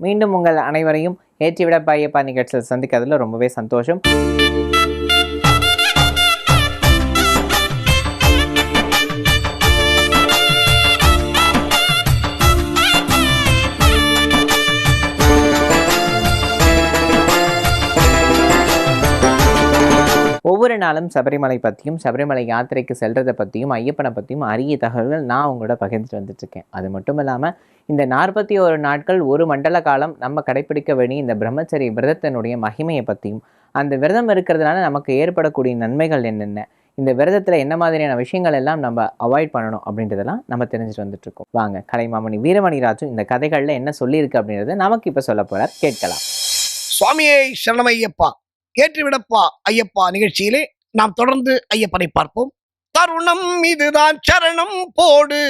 மீண்டும் உங்கள் அனைவரையும் ஏற்றிவிடப்பா ஐயப்பா நிகழ்ச்சியில் சந்திக்கிறதுல ரொம்பவே சந்தோஷம். ஒவ்வொரு நாளும் சபரிமலை பற்றியும் சபரிமலை யாத்திரைக்கு செல்றதை பற்றியும் ஐயப்பனை பற்றியும் அரிய தகவல்கள் நான் உங்களோட பகிர்ந்துட்டு வந்துட்டுருக்கேன். அது மட்டும் இல்லாமல் இந்த 41 நாட்கள் ஒரு மண்டல காலம் நம்ம கடைப்பிடிக்க வேண்டிய இந்த பிரம்மச்சரிய விரதத்தினுடைய மகிமையை பற்றியும், அந்த விரதம் இருக்கிறதுனால நமக்கு ஏற்படக்கூடிய நன்மைகள் என்னென்ன, இந்த விரதத்தில் என்ன மாதிரியான விஷயங்கள் எல்லாம் நம்ம அவாய்ட் பண்ணணும் அப்படின்றதெல்லாம் நம்ம தெரிஞ்சுட்டு வந்துட்டுருக்கோம். வாங்க, கலைமாமணி வீரமணி ராஜு இந்த கதைகளில் என்ன சொல்லியிருக்கு அப்படின்றத நமக்கு இப்போ சொல்ல போகிறார், கேட்கலாம். சுவாமியை சரணமையப்பா ஏற்றிவிடப்பா ஐயப்பா நிகழ்ச்சியிலே நாம் தொடர்ந்து ஐயப்பனை பார்ப்போம். தருணம் இதுதான் சரணம் போடு,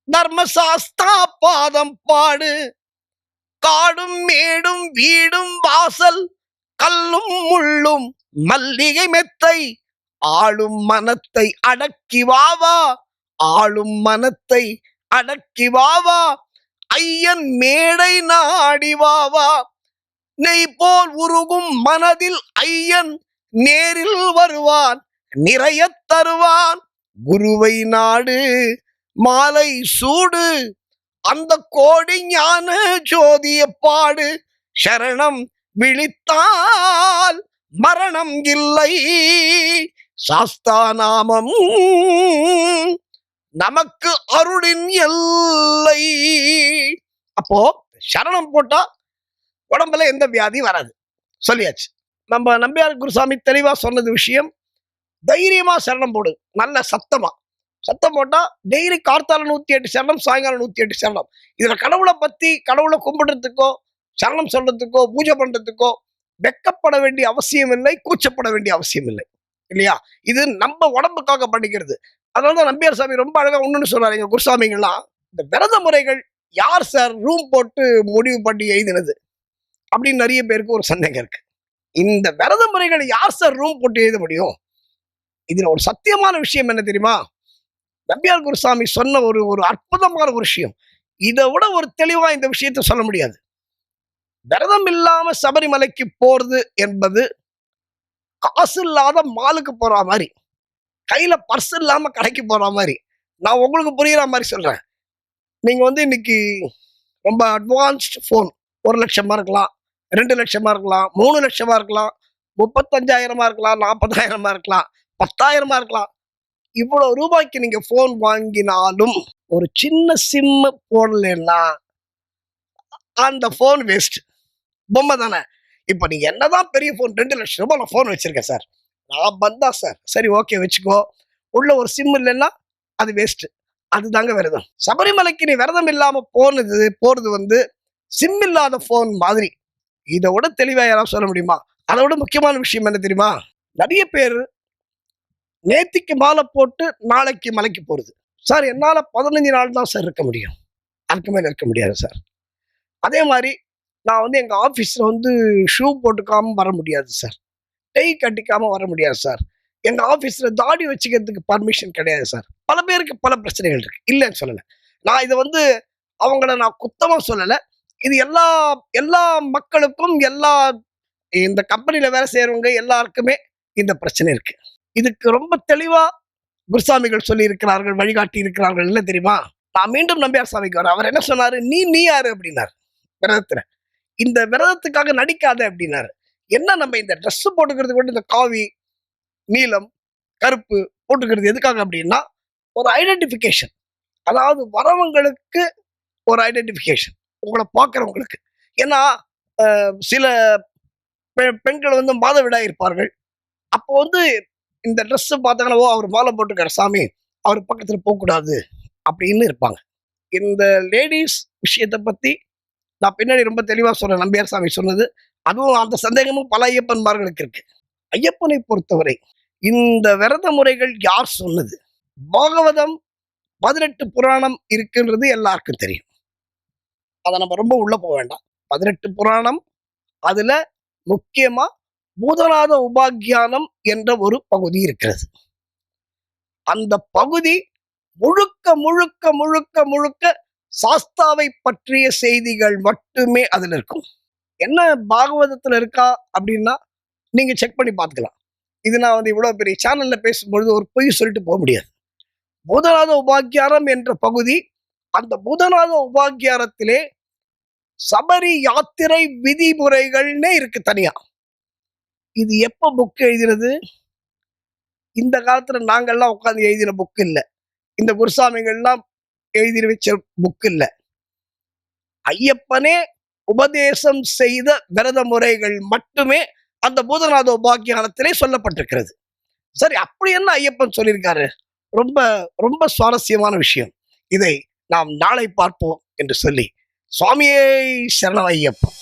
தர்மசாஸ்தா பாதம் பாடு, காடும் மேடும் வீடும் வாசல், கல்லும் முள்ளும் மல்லிகை மெத்தை, ஆளும் மனத்தை அடக்கி வாவா, ஆளும் மனத்தை அடக்கி வாவா, ஐயன் மேடை நாடி வாவா, நெய் போல் உருகும் மனதில் ஐயன் நேரில் வருவான், நிறைய தருவான், குருவை நாடு மாலை சூடு, அந்த கோடி ஞான ஜோதிய பாடு, சரணம் விழித்தால் மரணம் இல்லை, சாஸ்தாநாமம் நமக்கு அருளின் எல்லை. அப்போ சரணம் போட்டா உடம்புல எந்த வியாதி வராது, சொல்லியாச்சு. நம்ம நம்பியார் குருசாமி தெளிவா சொன்னது விஷயம், தைரியமா சரணம் போடு, நல்ல சத்தம் போட்டா டெய்லி கார்த்தால 108 சரணம், சாயங்காலம் 108 சரணம். இதுல கடவுளை பத்தி, கடவுளை கும்பிடுறதுக்கோ சரணம் சொல்றதுக்கோ பூஜை பண்றதுக்கோ வெக்கப்பட வேண்டிய அவசியம் இல்லை, கூச்சப்பட வேண்டிய அவசியம் இல்லை, இல்லையா? இது நம்ம உடம்புக்காக பண்ணிக்கிறது. அதனாலதான் நம்பியார் சாமி ரொம்ப அழகா ஒண்ணுன்னு சொல்றாரு, எங்க குருசாமிங்கெல்லாம், இந்த விரத முறைகள் யார் சார் ரூம் போட்டு முடிவு பண்ணி எழுதினது அப்படின்னு நிறைய பேருக்கு ஒரு சந்தேகம் இருக்கு. இந்த விரத முறைகளை யார் சார் ரூம் போட்டு எழுத முடியும்? இதுல ஒரு சத்தியமான விஷயம் என்ன தெரியுமா? நம்பியார் குருசாமி சொன்ன ஒரு அற்புதமான ஒரு விஷயம். இதை விட ஒரு தெளிவா இந்த விஷயத்தை சொல்ல முடியாது. விரதம் இல்லாம சபரிமலைக்கு போறது என்பது காசு இல்லாத மாலுக்கு போற மாதிரி, கையில பர்ஸ் இல்லாம கடைக்கு போற மாதிரி. நான் உங்களுக்கு புரியுற மாதிரி சொல்றேன். நீங்க இன்னைக்கு ரொம்ப அட்வான்ஸ்டு போன் 1 லட்சமா இருக்கலாம், 2 லட்சமா இருக்கலாம், 3 லட்சமா இருக்கலாம், 35,000 இருக்கலாம், 40,000 இருக்கலாம், 10,000 இருக்கலாம். இவ்வளவு ரூபாய்க்கு நீங்க போன் வாங்கினாலும் ஒரு சின்ன சிம் போடலன்னா அந்த போன் வேஸ்ட், பொம்மை தானே. இப்ப நீங்க என்னதான் பெரிய போன், 2 லட்சம் ரூபாய் நான் போன் வச்சிருக்கேன் சார், நான் வந்தா சார், சரி ஓகே வச்சுக்கோ, உள்ள ஒரு சிம் இல்லைன்னா அது வேஸ்ட். அதுதாங்க விரதம். சபரிமலைக்கு நீ விரதம் இல்லாம போறது சிம் இல்லாத போன் மாதிரி. இதை விட தெளிவா யாராவது சொல்ல முடியுமா? அதை விட முக்கியமான விஷயம் என்ன தெரியுமா? நிறைய பேர் நேத்திக்கு மாலை போட்டு நாளைக்கு மலைக்கு போறது. சார் என்னால 15 நாள் தான் சார் இருக்க முடியும், அதுக்கு மேல இருக்க முடியாது சார். அதே மாதிரி நான் எங்க ஆபீஸ்ல ஷூ போட்டுக்காம வர முடியாது சார், டை கட்டிக்காம வர முடியாது சார், எங்க ஆபீஸ்ல தாடி வச்சுக்கிறதுக்கு பர்மிஷன் கிடையாது சார். பல பேருக்கு பல பிரச்சனைகள் இருக்கு, இல்லைன்னு சொல்லலை. நான் இதை அவங்கள நான் குத்தமா சொல்லலை. இது எல்லா மக்களுக்கும், இந்த கம்பெனில வேலை செய்யறவங்க எல்லாருக்குமே இந்த பிரச்சனை இருக்கு. இதுக்கு ரொம்ப தெளிவா குருசாமிகள் சொல்லி இருக்கிறார்கள், வழிகாட்டி இருக்கிறார்கள். என்ன தெரியுமா? நான் மீண்டும் நம்பியார் சாமிக்கு வரேன். அவர் என்ன சொன்னாரு? நீ யாரு அப்படின்னாரு விரதத்துல. இந்த விரதத்துக்காக நடிக்காத அப்படின்னாரு. என்ன நம்ம இந்த ட்ரெஸ் போட்டுக்கிறது கூட, இந்த காவி, நீலம், கருப்பு போட்டுக்கிறது எதுக்காக அப்படின்னா ஒரு ஐடென்டிபிகேஷன். அதாவது வரவங்களுக்கு ஒரு ஐடென்டிபிகேஷன், உங்களை பார்க்குறவங்களுக்கு. ஏன்னா சில பெண்கள் மாதவிடாய் இருப்பார்கள். அப்போ இந்த ட்ரெஸ் பார்த்தாங்கன்னா, ஓ அவர் மாலை போட்டுக்கார சாமி, அவர் பக்கத்தில் போகக்கூடாது அப்படின்னு இருப்பாங்க. இந்த லேடிஸ் விஷயத்தை பற்றி நான் பின்னாடி ரொம்ப தெளிவாக சொல்றேன். நம்பியார் சாமி சொன்னது, அதுவும் அந்த சந்தேகமும் பல ஐயப்பன்மார்களுக்கு இருக்கு. ஐயப்பனை பொறுத்தவரை இந்த விரத முறைகள் யார் சொன்னது? பாகவதம் 18 புராணம் இருக்குன்றது எல்லாருக்கும் தெரியும். அதை நம்ம ரொம்ப உள்ள போக வேண்டாம். 18 புராணம், அதுல முக்கியமா பூதநாத உபாக்கியானம் என்ற ஒரு பகுதி இருக்கிறது. அந்த பகுதி முழுக்க முழுக்க முழுக்க முழுக்க சாஸ்தாவை பற்றிய செய்திகள் மட்டுமே அதுல இருக்கும். என்ன பாகவதத்துல இருக்கா அப்படின்னா நீங்க செக் பண்ணி பார்த்துக்கலாம். இது நான் இவ்வளவு பெரிய சேனல்ல பேசும்பொழுது ஒரு பொய் சொல்லிட்டு போக முடியாது. பூதநாத உபாக்கியாரம் என்ற பகுதி, அந்த பூதநாத உபாக்கியாரத்திலே சபரி யாத்திரை விதிமுறைகள்னே இருக்கு தனியா. இது எப்ப புக் எழுதினது? இந்த காலத்துல நாங்கெல்லாம் உட்கார்ந்து எழுதின புக் இல்ல. இந்த குருசாமிகள்லாம் எழுதி வச்ச புக் இல்ல. ஐயப்பனே உபதேசம் செய்த விரத முறைகள் மட்டுமே அந்த பூதநாத உபாக்கியானத்திலே சொல்லப்பட்டிருக்கிறது. சரி, அப்படி என்ன ஐயப்பன் சொல்லியிருக்காரு? ரொம்ப ரொம்ப சுவாரஸ்யமான விஷயம். இதை நாம் நாளை பார்ப்போம் என்று சொல்லி, சுவாமியே சரணம் ஐயப்பன்.